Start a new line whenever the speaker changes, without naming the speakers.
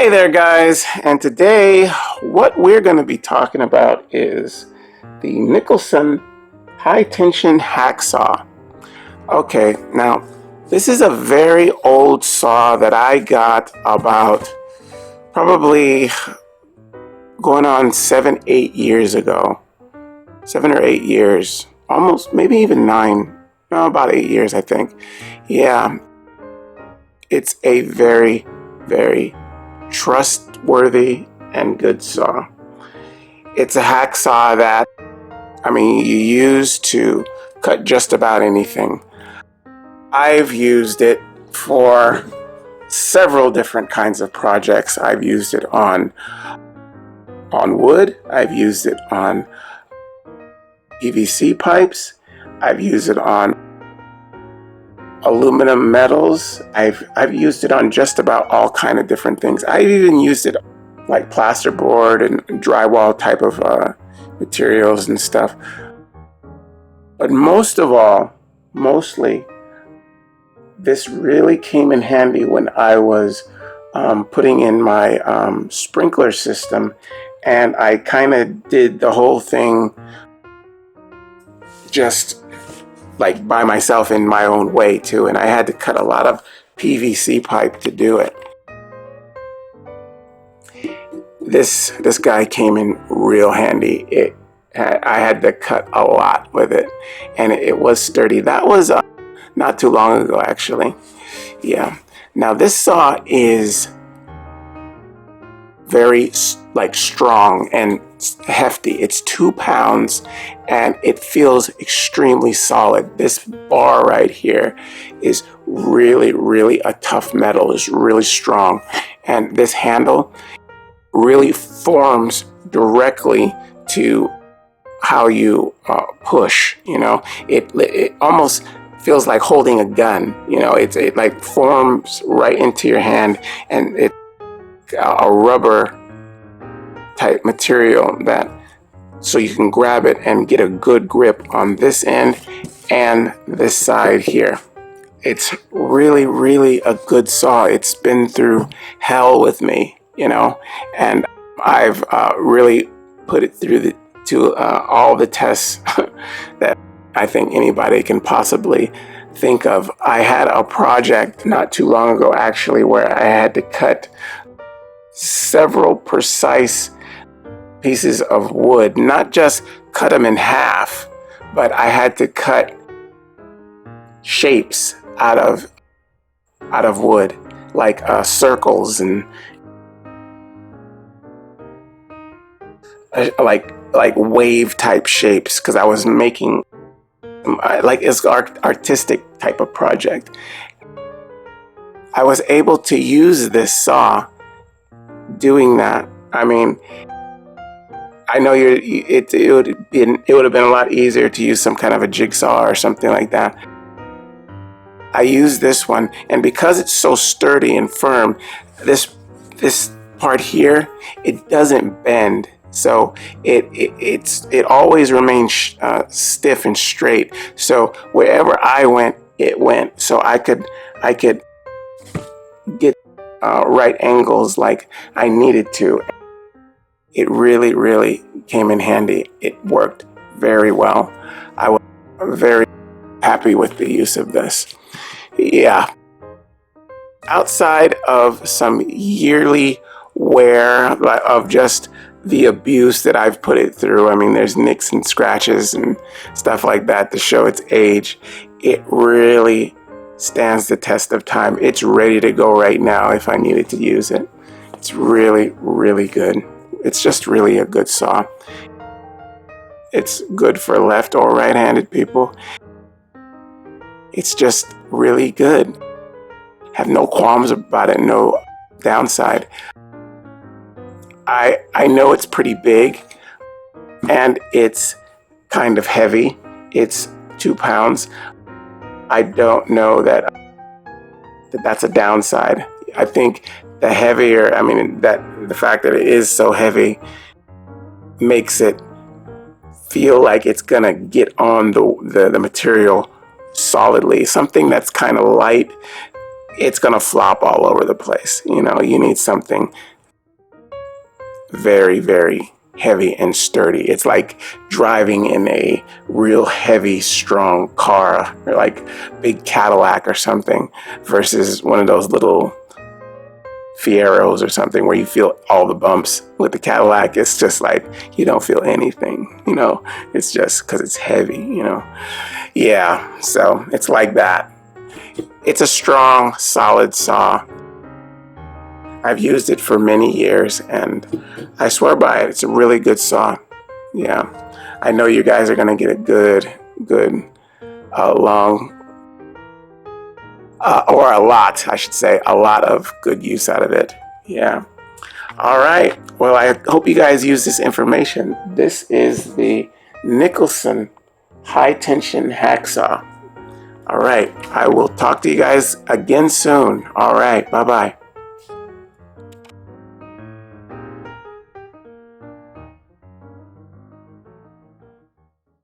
Hey there guys, and today what we're going to be talking about is the Nicholson high tension hacksaw. Okay, now this is a very old saw that I got about probably going on 7-8 years ago. 7 or 8 years, almost maybe even 9, no, about 8 years I think. Yeah, it's a very trustworthy and good saw. It's a hacksaw that, you use to cut just about anything. I've used it for several different kinds of projects. I've used it on wood. I've used it on PVC pipes. I've used it on aluminum metals. I've used it on just about all kind of different things. I've even used it like plasterboard and drywall type of materials and stuff. But mostly, this really came in handy when I was putting in my sprinkler system, and I kind of did the whole thing just like by myself in my own way too, and I had to cut a lot of PVC pipe to do it. This guy came in real handy. I had to cut a lot with it, and it was sturdy. That was not too long ago actually. Yeah. Now this saw is very strong and hefty. It's 2 pounds and it feels extremely solid. This bar right here is really a tough metal. It's really strong, and this handle really forms directly to how you push. It almost feels like holding a gun. It like forms right into your hand, and it's a rubber type material so you can grab it and get a good grip on this end and this side here. It's really a good saw. It's been through hell with me, and I've really put it through all the tests that I think anybody can possibly think of. I had a project not too long ago actually where I had to cut several precise pieces of wood, not just cut them in half, but I had to cut shapes out of wood, like circles and like wave type shapes, because I was making it's artistic type of project. I was able to use this saw doing that. I know it would have been a lot easier to use some kind of a jigsaw or something like that. I used this one, and because it's so sturdy and firm, this part here, it doesn't bend. So it always remains stiff and straight. So wherever I went, it went. So I could get right angles like I needed to. It really came in handy. It worked very well. I was very happy with the use of this. Yeah. Outside of some yearly wear of just the abuse that I've put it through, there's nicks and scratches and stuff like that to show its age, it really stands the test of time. It's ready to go right now if I needed to use it. It's really good. It's just really a good saw. It's good for left or right-handed people. It's just really good. Have no qualms about it, no downside. I know it's pretty big and it's kind of heavy. It's 2 pounds. I don't know that's a downside. I think the heavier, the fact that it is so heavy makes it feel like it's gonna get on the material solidly. Something that's kind of light, it's gonna flop all over the place. You need something very, very heavy and sturdy. It's like driving in a real heavy, strong car, or like big Cadillac or something, versus one of those little Fieros or something where you feel all the bumps. With the Cadillac, it's just like you don't feel anything, you know. It's just because it's heavy, you know. Yeah, so it's like that. It's a strong, solid saw. I've used it for many years, and I swear by it. It's a really good saw. Yeah, I know you guys are gonna get a good, long, or a lot, I should say, a lot of good use out of it. Yeah. All right. Well, I hope you guys use this information. This is the Nicholson high tension hacksaw. All right. I will talk to you guys again soon. All right. Bye-bye.